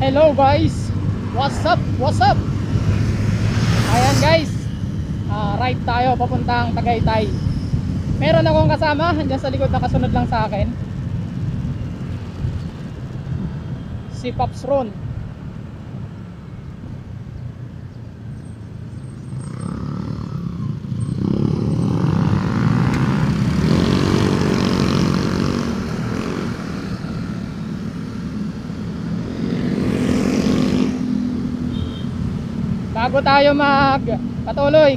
Hello guys, what's up? What's up? Ayan guys, ride tayo papuntang Tagaytay. Meron akong kasama, andyan sa likod nakasunod lang sa akin, si Pops Ron. Bago tayo magpatuloy,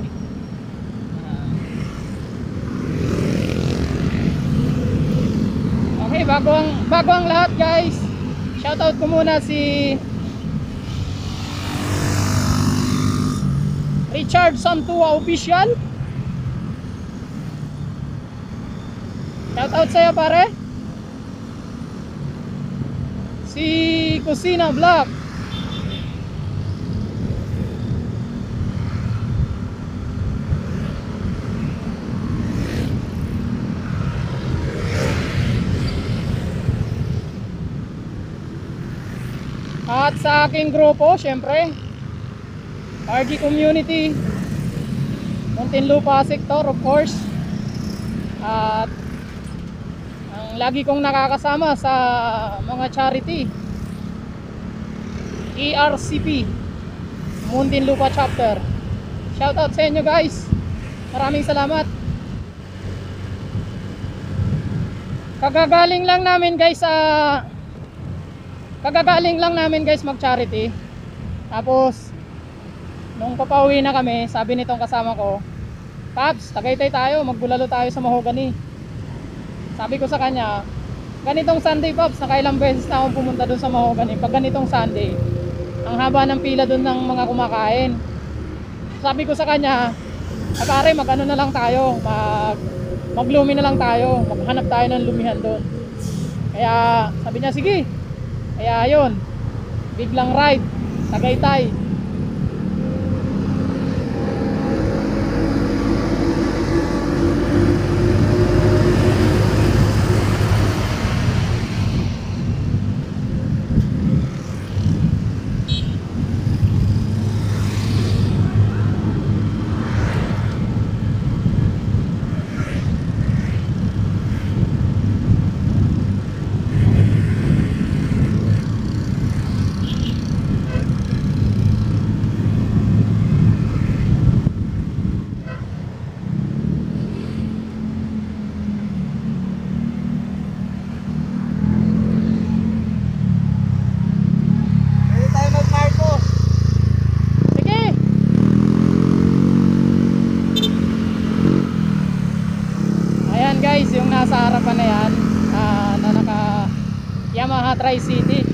okay, bago ang lahat guys, shoutout ko muna si Richard Santua Official. Shoutout sa'yo pare. Si Kusina Vlog. At sa aking grupo, syempre, RG Community, Muntinlupa Sector of course. At ang lagi kong nakakasama sa mga charity, ERCP, Muntinlupa Chapter. Shoutout sa inyo guys. Maraming salamat. Kagagaling lang namin guys mag-charity. Tapos nung papauwi na kami, sabi nitong kasama ko, Paps, Tagaytay tayo, magbulalo tayo sa Mahogany. Sabi ko sa kanya, ganitong Sunday Paps, nakailang beses na akong pumunta doon sa Mahogany. Pag ganitong Sunday, ang haba ng pila doon ng mga kumakain. Sabi ko sa kanya, pare, mag-ano na lang tayo, maglumi na lang tayo, maghanap tayo ng lumihan doon. Kaya sabi niya, sige. Kaya yun, biglang ride Tagaytay. Guys, yung nasa harapan na yan, na naka Yamaha Tri-City,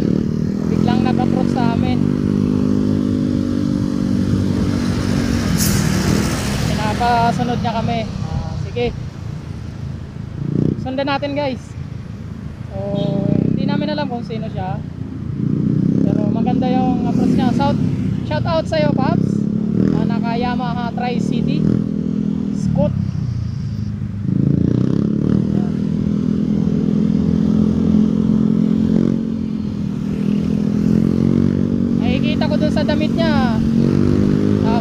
biglang nag-approach sa amin. Pinapasunod niya kami. Sige, sundan natin guys. So hindi namin alam kung sino siya, pero maganda yung approach niya. Shout out sa'yo Paps, naka Yamaha Tri-City Scoot. Nakikita ko dun sa damit niya,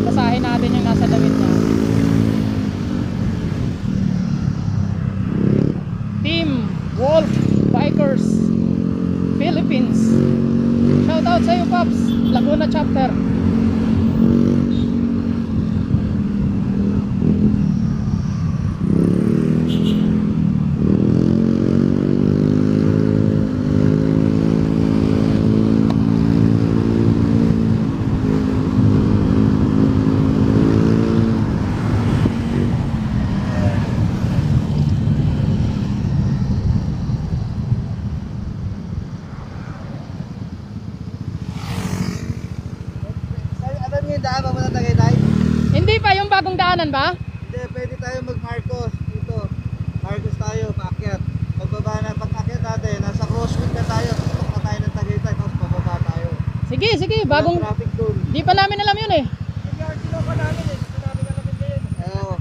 basahin natin yung nasa damit niya. Team Wolf Bikers Philippines. Shout out sa iyo Pops, Laguna Chapter. Daan pa muna Tagaytay? Hindi pa, yung bagong daanan ba? Hindi, pwede tayo mag-Marcos dito. Marcos tayo, paakyat. Pagbaba na, pag-akyat natin, nasa crosswind na tayo. Tutok na tayo ng Tagaytay, tapos pababa tayo. Sige, bagong traffic doon. Di pa namin alam yun eh. Nag-RG pa namin eh. Oo.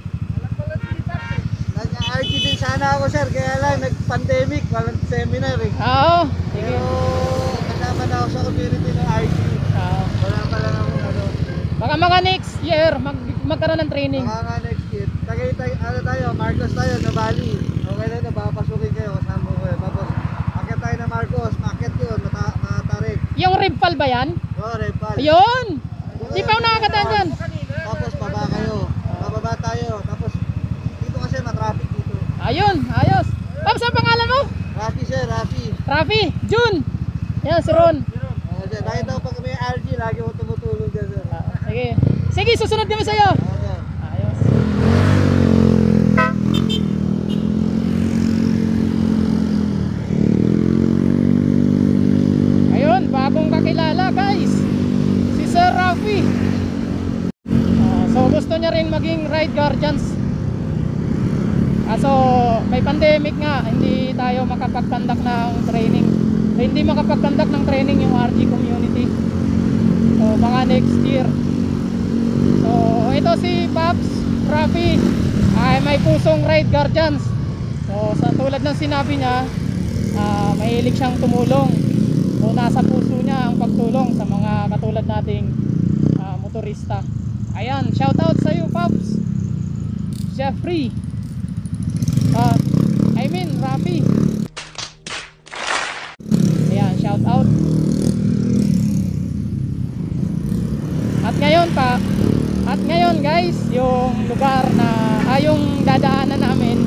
Nag-RG din sana ako sir, kaya lang nag-pandemic, walang seminar eh. Oo, sige. Pero Kasama na ako sa community ng RG. Wala pa lang ako ano. Baka mga next year, magkaroon ng training. Baka nga next year. Tagaytay, ano tayo, Marcos tayo, na Bali. Okay na na, papasukin kayo, kasama ko eh. Tapos, akit tayo na Marcos, akit yun, matarik. Yung ribfall ba yan? Oo, Repal. Ayun! Di pa ako nakakataan dyan. Tapos, baba kayo. Bababa tayo. Tapos, dito kasi matraffic dito. Ayun, ayos. Paps, ang pangalan mo? Rafi sir, Rafi. Rafi, Jun. Yan, si Ron. Sir, nakita ko pag may RG, lagi mo tumutulong dyan sir. Sige. Sige, susunod kami sa'yo. Sir. Ayos. Ayun, bagong kakilala guys. Si Sir Rafi. So gusto niya rin maging ride guardians. Kaso may pandemic nga, hindi tayo makapag-conduct ng training. Hindi makapag-conduct ng training yung RG community. So baka next year. So ito si Pops Rafi ay may pusong ride guardians. So sa tulad ng sinabi niya, mahilig siyang tumulong. So nasa puso niya ang pagtulong sa mga katulad nating motorista. Ayan, shout out sa iyo Pops Jeffrey. Rafi. Ayan, shout out. At ngayon guys, yung lugar na yung dadaanan namin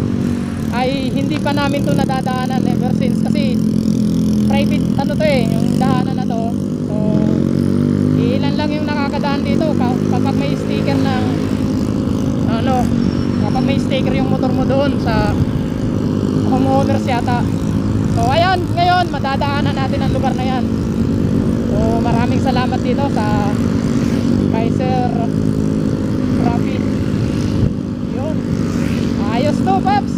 ay hindi pa namin to nadadaanan ever since kasi private ano to eh, yung daanan na to. So ilan lang yung nakakadaan dito kapag may sticker ng kapag may sticker yung motor mo doon sa homeowners yata. So ayan, ngayon madadaanan natin ang lugar na yan. So maraming salamat dito sa kay Sir Rafi. Yun, ayos to Paps.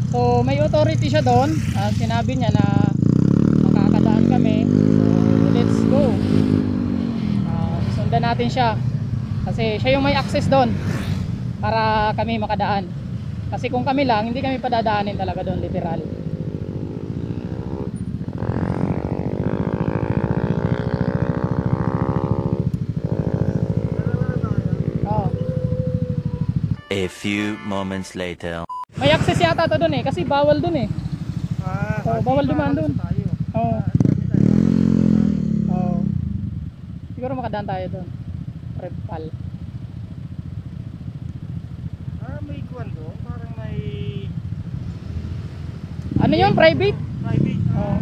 So may authority siya doon. Sinabi niya na makakadaan kami. So let's go. Sundan natin siya. Kasi siya yung may access doon para kami makadaan. Kasi kung kami lang, hindi kami padadaanin talaga doon, literal. A few moments later. May access yata to doon eh, kasi bawal doon eh. So, bawal dumaan doon. Oo. Oo. Siguro makadaan tayo doon. Repal. May kwan doon, parang may Ano yun? Private? private. Oo.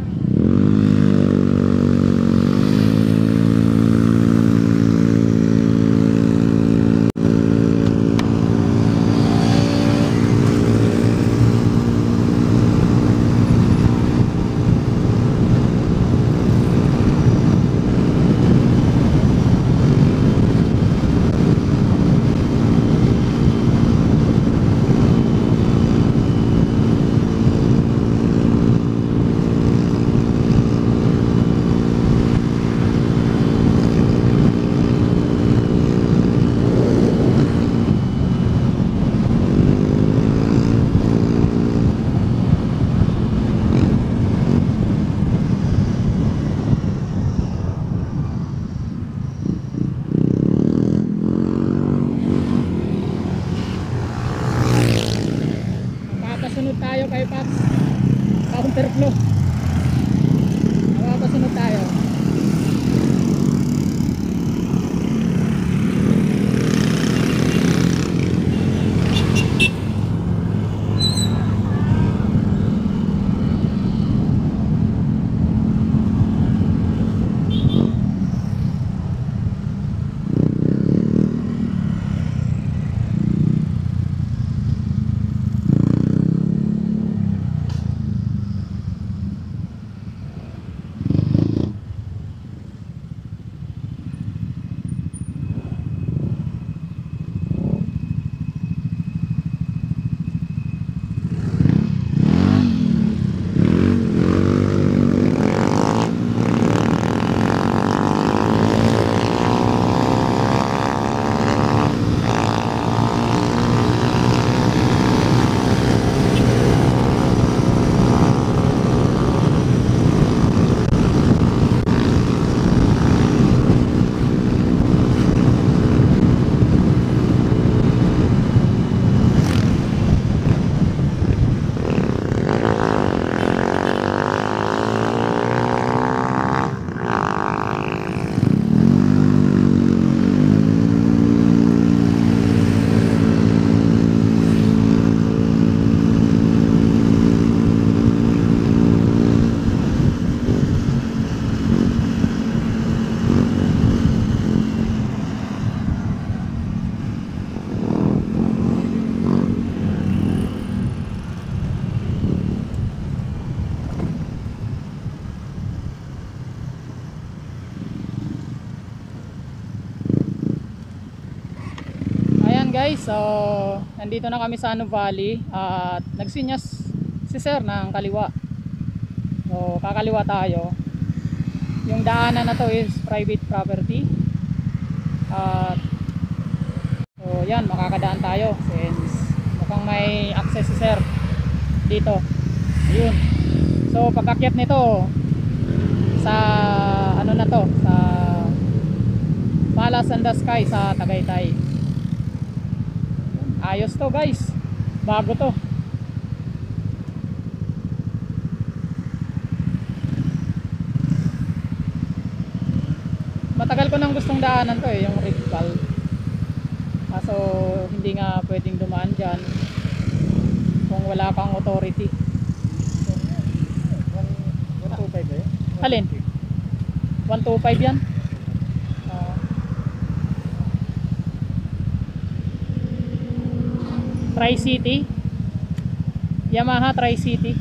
Sunod tayo kay Paps counterflow. Sunod tayo. guys, so nandito na kami sa Ano Valley at nagsinyas si sir ng kaliwa. So kakaliwa tayo. Yung daanan na to is private property. At so yan, makakadaan tayo since mukhang may access si sir dito. Ayun. So pag-akyat nito sa ano na to, sa Palace and the Sky sa Tagaytay. Ayos to guys, bago to. Matagal ko nang gustong daanan to yung Rigpal. Kaso hindi nga pwedeng dumaan dyan kung wala kang authority. 125 ba yun? Alin? 125 yan? Tri-City, Yamaha Tri-City.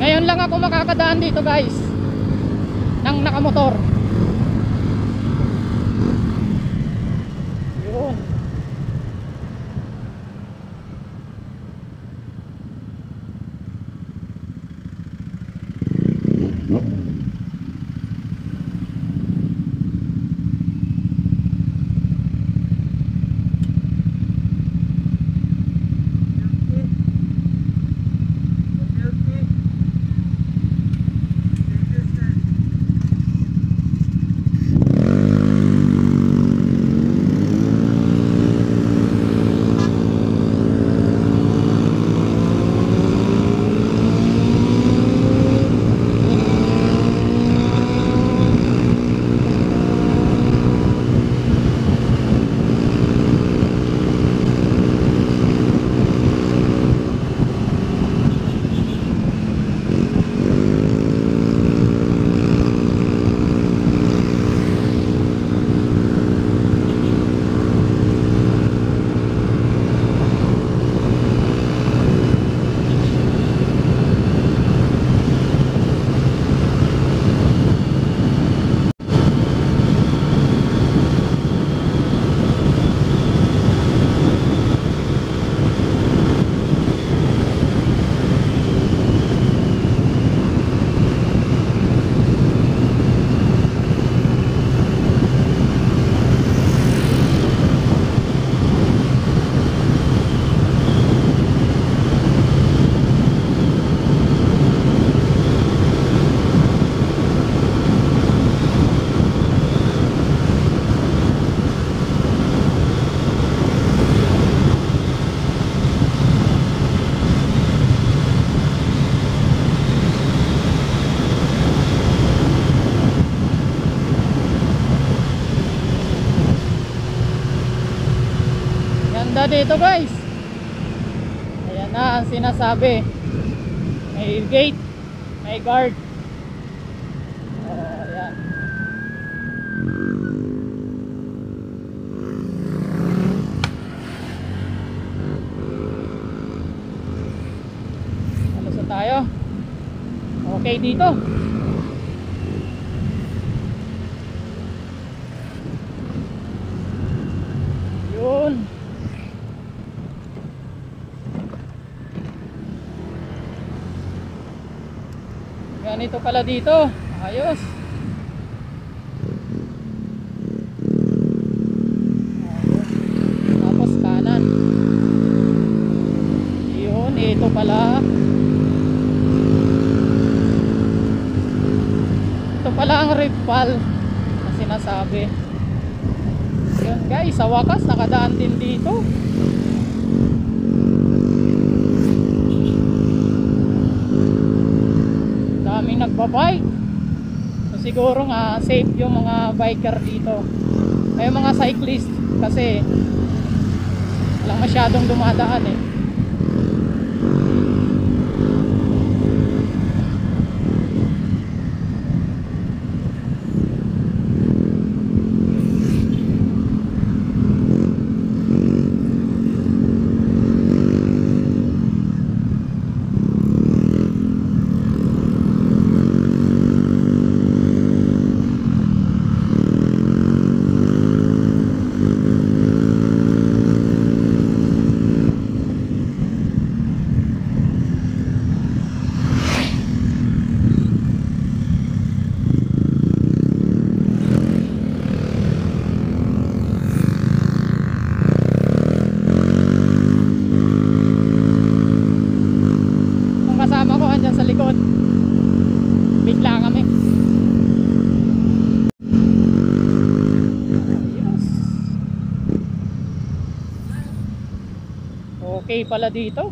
Ngayon lang ako makakadaan dito guys ng nakamotor. Yun. Ganda dito guys. Ayan na ang sinasabi. May gate, may guard. Ayan. Alusot tayo. Okay dito. Yun. Ganito pala dito. Ayos. Tapos kanan. Yun, ito pala. Ito pala ang Rigpal na Grabe. Yun guys, sa wakas nakadaan din dito. Daming nagbabike. So siguro nga safe yung mga biker dito. Ay mga cyclist kasi walang masyadong dumadaan eh. Kasama ko andyan sa likod, bigla kami. Ayos. Okay pala dito.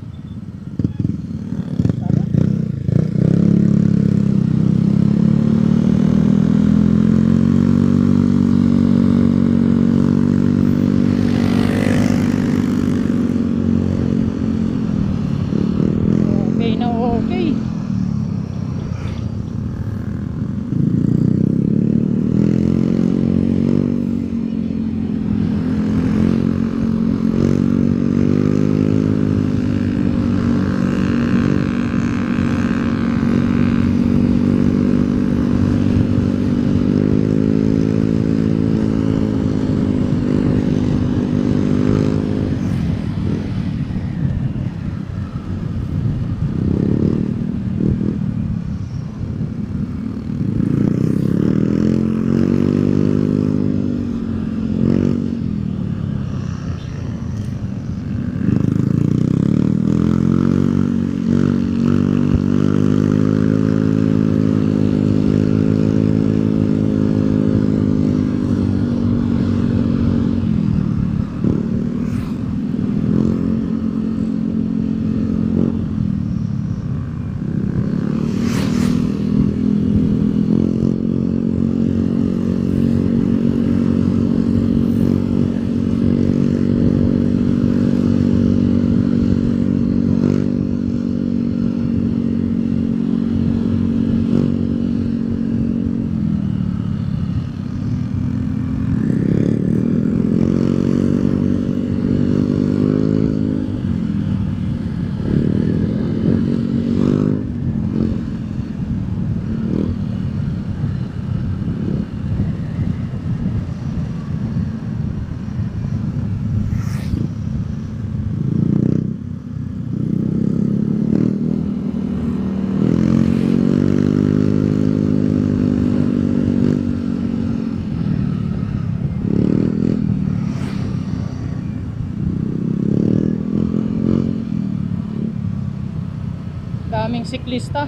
Okay na okay. Daming siklista.